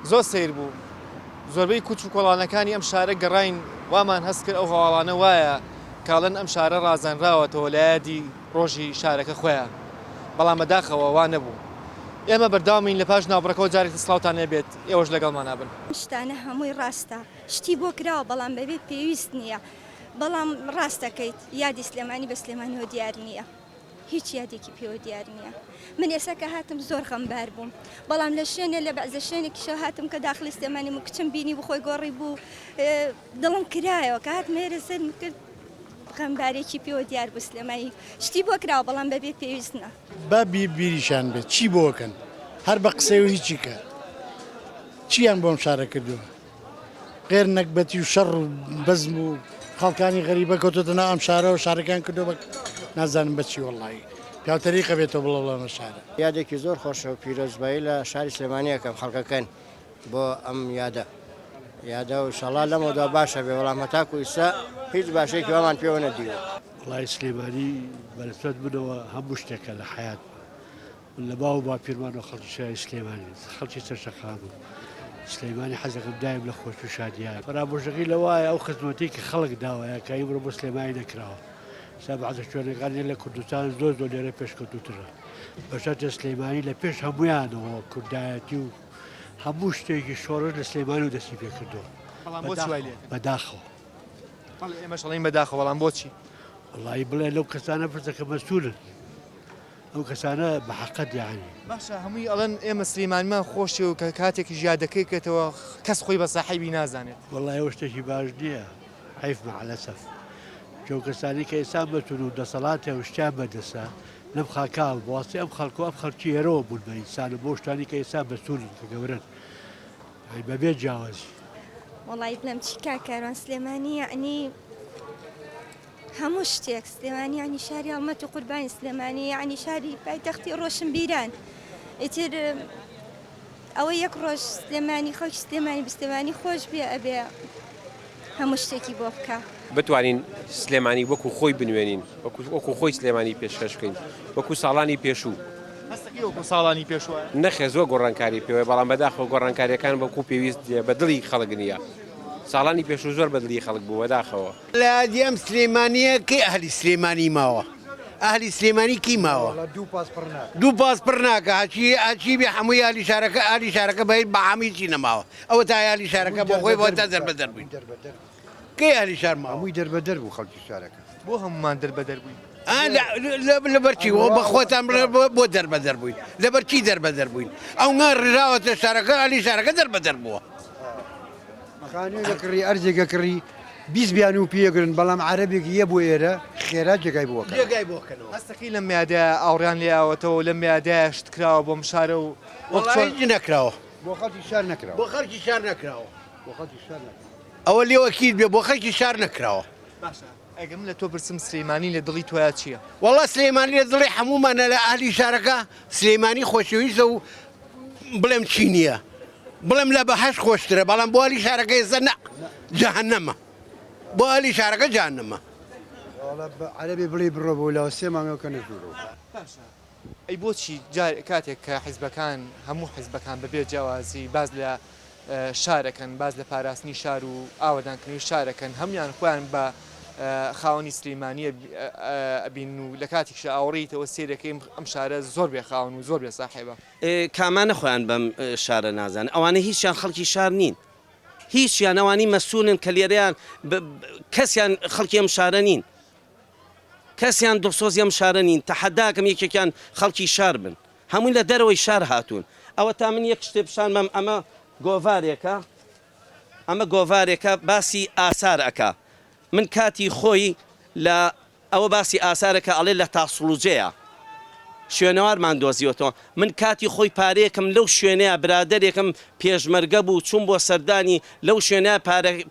زۆر سیر بوو زۆربەی کوچ و کۆڵانەکانی ئەم شارە گەڕین وامان هەست کرد ئەو هەواڵانە وایە کاڵەن ئەم شارە ڕازانراوەتەوە لە یادی ڕۆژی شارەکە خۆیان بەڵام بەداخەوە وا نەبوو ئێمە بەرداوامین لە پاش ناوبڕەکەەوە جارێکی سڵاوتان نەبێت ئێوەش لەگەڵمان نابن شتانە هەمووی ڕاستە شتی بۆ کراوە بەڵام بەبێ پێویست نییە بەڵام ڕاستەکەیت یادی سلێمانی بە سلێمانیەوە دیار نییە هیچ یادێکی پێوە دیار نییە من ئێساکە هاتم زۆر غەمبار بووم بەڵام لە شوێنێ لە بەعزە شوێنێکیشە هاتم کە داخلی سلێمانی و کچم بینی بخۆی گۆڕی بوو دڵم کرایەوە کە هاتم هێرە سەر کرد غەمبارێکی پێوە دیار بوو سلێمانی شتی بۆ کراوە بەڵام بەبێ پێویستە با بیریشان بێت چی بۆکەن هەر بە قسەی و هیچی کە چیان بۆم شارە کردووە غێر نەکبەتی و شەڕ و بەزم و خەڵکانی غەریبە کەوتۆتەنە ئەم شارە و شارەکان کردو بە نازانم بەچی وەڵڵی پیاوتەریقە بێتەوە بڵە بڵەمە شارە یادێکی زۆر خۆشە و پیرۆزبایی لە شاری سلێمانیەکەم خەڵکەکەن بۆ ئەم یادە و شەڵا لەمەدا باشە بێ وەڵام هەتاکو ئیسا هیچ باشەیەکی وامان پێوە نەدیوە وڵای سلێمانی بەرەسبەت بنەوە هەموو شتێکە لە حیات لە باو با پیرمان و خەڵکی شای سلێمانی خەڵکی سەرشەقام و سلێمانی حەزەکەم دایم لە خۆش و شادیان فەرامۆژەکەی لەوایە ئەو خزمەتی کە خەڵک داوایە کە ئیمڕۆ بۆ سلێمانی نەکراوە سابعدە شوێنەکانی لە کوردستان زۆر زۆر لێرە پێشکەوتوترە بەشەتە سلێمانی لە پێش هەمویانەوە کوردایەتی و هەموو شتێکی شۆڕش لە سلێمانی و دەستی پێ کردووە بەداخەوە ئێمەشڵین بەداخە بەڵام بۆچی وڵی بڵێ لەو کەسانە پرسەکە مەسوولن ئەو کەسانە بە حەقەت یانی باشە هەمووی ئەڵەن ئێمە سلێمانمان خۆشی و کە کاتێکی ژادەکەی کێتەوە کەس خۆی بە ساحیبی نازانێت وڵی ئەو شتێکی باش نییە حیف مەعلەسەف ئەو کەسانی کە ئێستا بەتون و دەسەڵاتێ و شتیان بەدەسە لەم خاکاڵ بۆاستی ئەم خەڵکو ئەم خەڵکی هێرەوە بوون بە ئینسانە بۆ شتانی کە ئێستا بەسوولن کە گەورن بەبێ جیاوازی وڵی بڵم چی کاکاران سلێمانی یعنی هەموو شتێک سلێمانی ینی شاری هەڵمەت و قوربانی سلێمانی ینی شاری پایتەختی ڕۆشنبیران ئیتر ئەوە یەک ڕۆژ سلێمانی خۆش سلێمانی بستێمانی خۆش بێ ئەبێ هەموو شتێکی بۆ بکە بتوانین سلێمانی وەکو خۆی بنوێنین وەکو خۆی سلێمانی پێشکەش بکەین وەکو ساڵانی پێشوو وەکو ساڵانی پێشوە نەخێ زۆر گۆڕانکاری پێوە بەڵام بەداخەوە گۆڕانکاریەکان وەکو پێویست بە دڵی خەڵک نییە ساڵانی پێشوو زۆر بە دڵی خەڵک بوو بەداخەوە لە دیەم سلێمانیە کەی ئەهلی سلێمانی ماوە ئەهلی سلێمانی کی ماوە دوو پاسپڕ ناکە هەچی بێ هەمووی ئالی شارەکە بەیت بە هەمیچی نەماوە ئەوە تا یالی شارەکە بۆ خۆی بۆ تا دەربەدەر بووین کەی ئەهلی شار ماوە هەمووی دەربەدەر بوو خەڵکی شارەکە بۆ هەمومان دەربەدەر بووین لەبەرچی بە خۆتان بۆ دەربەدەر بووین لەبەرچی دەربەدەر بووین ئەو نا ڕژاوەتە شارەکە ئالی شارەکە دەربەدەر بووە خانوێکە کڕی ئەرجێکە کڕی 20 بیان و پێگرن بەڵام عەرەبێکی یە بۆ ئێرە خێرا جێگای بۆکە هەستەکەی لە میادە ئاوڕیان لێیاوەتەوە لە میادە شت کراوە بۆم شارە و وەڵی نەکراوە بۆ خەڵکی شار نەکراوە بۆ خەڵکی شار نەکراوە بۆ خەڵکی شار نەکراوە ئەوە لێوەکیت بێ بۆ خەڵکی شار نەکراوە باشە ئەگەم لە تۆ برسم سلێمانی لە دڵی تۆیا چییە وەڵا سلێمانی لە دڵی هەمومانە لە ئاهلی شارەکە سلێمانی خۆشەویستە و بڵێم چی نییە بڵێم لە بەهەش خۆشترە بەڵام بۆ ئالی شارەکە ئێستا جەهەنەمە بۆ ئالی شارەکە جەهەنەمە عەرەبێ بڵێ بڕۆ بۆ لەوە 3 مانگەکە نەژوورەوە ئەی بۆچی کاتێک کە حیزبەکان هەموو حیزبەکان بەبێ جیاوازی باز لە شارەکەن باز لە پاراستنی شار و ئاوەدانکردنی شارەکەن هەمویان خۆیان بە خاوەنی سلێمانیە ئەبین و لە کاتێکش ئاوڕێیتەوە سێرەکەی ئەم شارە زۆر بێ خاوەن و زۆر بێ ساحێبە کامانە خۆیان بەم شارە نازان ئەوانە هیچیان خەڵکی شار نین هیچیان ئەوانی مەسوولن کە لێرەیان کەسیان خەڵکی ئەم شارە نین کەسیان دڵسۆزی ئەم شارە نین تەحەداکەم یەکێکیان خەڵکی شار بن هەمووی لە دەرەوەی شار هاتوون ئەوە تا من یەک شتێ پیشان بەم ئەمە گۆڤارێکە باسی ئاسار ئەکا من کاتی خۆی لە ئەوە باسی ئاسارەکە ئەڵێ لە تاسڵوجەیە شوێنەوارمان دۆزیوەتەوە من کاتی خۆی پارەیەکم لەو شوێنەیە برادێکم پێشمەرگە بوو چوون بۆ سەردانی لەو شوێنە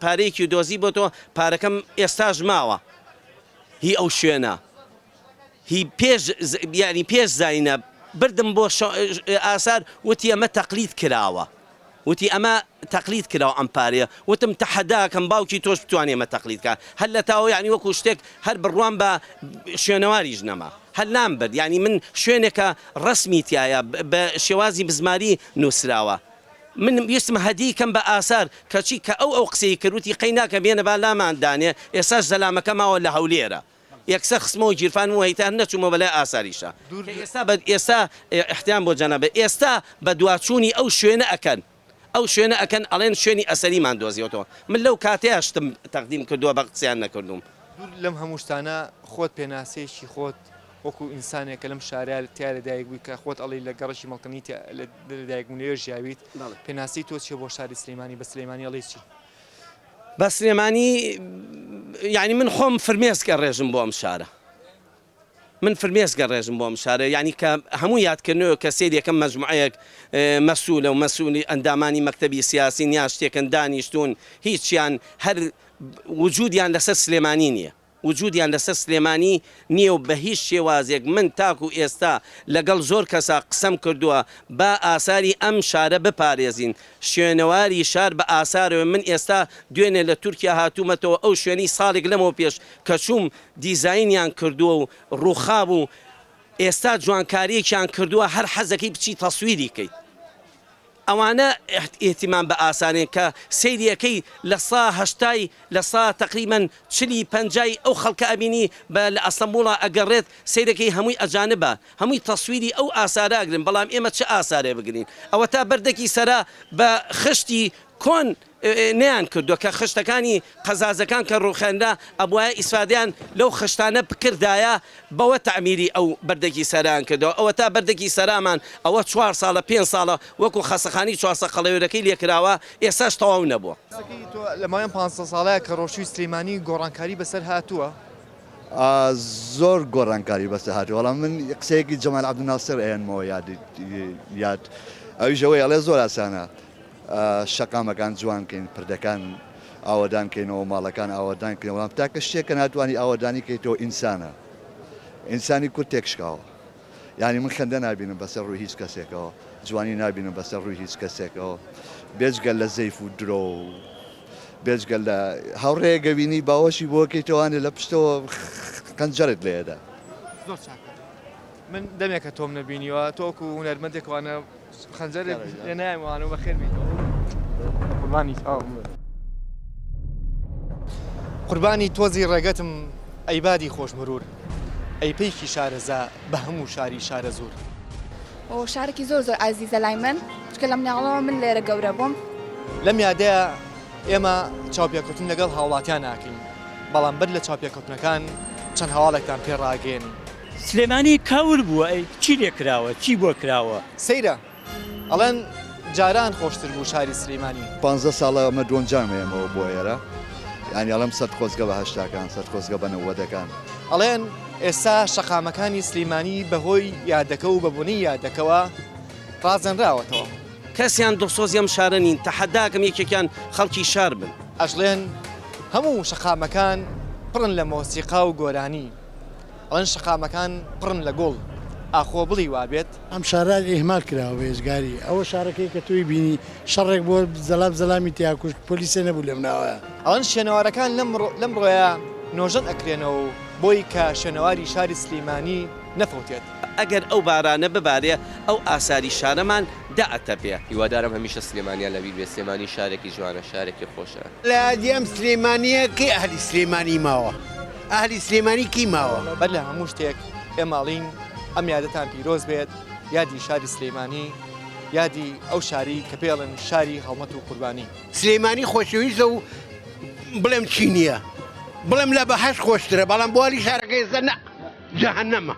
پارەیەکی دۆزی بۆتەوە پارەکەم ئێستاژ ماوە هی ئەو شوێنە هی ینی پێش زاینە بردم بۆ ئاسار وتی ئەمە تەقلید کراوە وتی ئەمە تەقلید کراوە ئەم پارەیە وتم تەحەداکەم باوکی تۆش بتوانێ ئەمە تەقلیدکە هەر لە تاوە یعنی وەکو شتێک هەر بڕوان بە شوێنەواریش نەما هەر نام برد ینی من شوێنێکە ڕسمی تایە بە شێوازی بزماری نووسراوە من ویستم هەدیکەم بە ئاسار کەچی کە ئەو قسەی کردوتی قەیناکە بێنە با لاماندانێ ئێساش زەلامەکە ماوە لە هەولێرە یەکسەر خستمەوە گیرفان و هەیتان نەچوومە بەلای ئاساریشە ئێستا احتیام بۆ جەنابێت ئێستا بە دواچوونی ئەو شوێنە ئەکەن ئەو شوێنە ئەکەن ئەڵێن شوێنی ئەسەریمان دۆزیەوەتەوە من لەو کاتەیە شتم تەقدیم کردووە بە قسەیان نەکردوم دوور لەم هەموو شتانە خۆت پێناسەیەکی خۆت وەکو ئینسانێکە لەم شارە تیا لەدایک بووی کە خۆت ئەڵی لە گەڕەشی مەڵکەنی لەدایکبوونەوە ژیاویت پێناسی تۆ چیە بۆ شاری سلێمانی بە سلێمانی ئەڵی چی بە سلێمانی یعنی من خۆم فرمێسکە ڕێژم بۆ ئەم شارە من فرمێسکە ڕێژم بۆ ئەم شارە یعنی کە هەموو یادکردنەوە کە سێریەکەم مەجموعەیەک مەسوولە و مەسوولی ئەندامانی مەکتەبی سیاسی یا شتێکن دانیشتون هیچیان هەر وجودیان لەسەر سلێمانی نییە وجودیان لەسەر سلێمانی نییە و بە هیچ شێوازێک من تاکو ئێستا لەگەڵ زۆر کەسا قسەم کردووە با ئاساری ئەم شارە بپارێزین شوێنەواری شار بە ئاسارەوە من ئێستا دوێنێ لە تورکیا هاتوومەتەوە ئەو شوێنی ساڵێک لەمەوە پێش کە چووم دیزاینیان کردووە و ڕووخاب و ئێستا جوانکاریەکیان کردووە هەر حەزەکەی بچی تەسویری کەیت ئەوانە ئێتیمان بە ئاسانێ کە سەیریەکەی لە سا هەشتای لە سا تقریباً 40-50 ئەو خەڵکە ئەبینی لە ئەستەمبوڵە ئەگەڕێت سەیرەکەی هەمووی ئەجانبە هەمووی تەسویری ئەو ئاسارە ئەگرن بەڵام ئێمە چه ئاسارێ بگرین ئەوە تا بەردەکی سەرا بە خشتی کۆن نیان کردووە کە خشتەکانی قەزازەکان کە ڕوخێندا ئەبوایە ئیسفادیان لەو خشتانە بکردایە بەوە تەعمیری ئەو بەردەکی سەران کردەوە ئەوە تا بەردەکی سەرامان ئەوە 4 ساڵە 5 ساڵە وەکو خەسەخانی 4 قەڵەوێرەکەی لێکراوە ئێستاش تەواو نەبووە لە ماوەیان 5 ساڵەیە کە ڕۆژووی سلێمانی گۆڕانکاری بەسەر هاتووە زۆر گۆڕانکاری بەسەر هاتووە وەڵام من قسەیەکی جەمال عەبدولناسر ئێنمەوە یاد ئەویش ئەوەی ئەڵێ زۆر ئاسانە شەقامەکان جوانکەین پردەکان ئاوەدانکەینەوە ماڵەکان ئاوەدانکەین وەڵام تاکە شتێکە ناتوانانی ئاوەدانی کەیتەوە ئینسانە ئینسانی کورت تێکشکاوە یعنی من خەندە نابینم بەسەر ڕووی هیچ کەسێکەوە جوانی نابینم بەسەر ڕووی هیچ کەسێکەوە بێجگەل لە زەیف و درۆ و بێجگەل لە هاوڕێیە گەبینی باوەشی بۆکەیتەوانێ لە پشتەوە قەنجەرت لێدا زۆر چاکە من دەمێکە تۆم نەبینیوە تۆکو هونەرمەندێکوانە خەنجەر لێ نایموانە و بەخێر بیتەوە قوربانی تۆزی ڕێگەتم ئەیبادی خۆشمرور ئەی پێیکی شارەزا بە هەموو شاری شارە زۆر ئەو شارێکی زۆر زۆر ئازیزە لای من چکە لە مناڵەوە من لێرە گەورە بووم لەم یادەیە ئێمە چاوپێکەوتن لەگەڵ هاوڵاتیان ناکەین بەڵام بەر لە چاوپێکەوتنەکان چەند هەواڵێکتان پێڕاگەین سلێمانی کاور بووە ئەی چی لێ کراوە چی بۆ کراوە سەیرە ئەڵێن جاران خۆشتر بوو شاری سلێمانی 15 ساڵە ئەمە دۆنجامێمەوە بۆ ئێرە ینی ئەڵم سەد خۆزگە بە هەشتاکان سەد خۆزگە بە نەوەدەکان ئەڵێن ئێستا شەقامەکانی سلێمانی بەهۆی یادەکە و بەبوونی یادەکەوە ڕازەنراوەتەوە کەسیان دڵسۆزی ئەم شارە نین تەحەداکەم یەکێکیان خەڵکی شار بن ئەژڵێن هەموو شەقامەکان پڕن لە مۆسیقا و گۆرانی ئەڵێن شەقامەکان پڕن لە گۆڵ ئاخۆ بڵی وابێت ئەم شارە ئێهمال کراوە ێزگاری ئەوە شارەکەی کە توی بینی شەڕێک بۆ زەلامی تیاکوشت پۆلیسە نەبوو لەم ناوەیە ئەڵەن شوێنەوارەکان لەم ڕۆیە نۆژەن ئەکرێنەوە بۆی کە شوێنەواری شاری سلێمانی نەفەوتێت ئەگەر ئەو بارانە ببارێ ئەو ئاساری شارەمان دائەتە پێ هیوادارم هەمیشە سلێمانیان لەبیر بێ سلێمانی شارێکی جوانە شارێکی خۆشە لە دیەم سلێمانیە کەی ئەهلی سلێمانی ماوە ئەهلی سلێمانی کی ماوە بەر لە هەموو شتێک ئێماڵین ئەم یادەتان پیرۆز بێت یادی شاری سلێمانی یادی ئەو شاری کە پێڵن شاری هەڵمەت و قوربانی سلێمانی خۆشەویستە و بڵێم چی نییە بڵێم لە بەهەش خۆشترە بەڵام بۆلی شارەکەی زەنە جەهەنەمە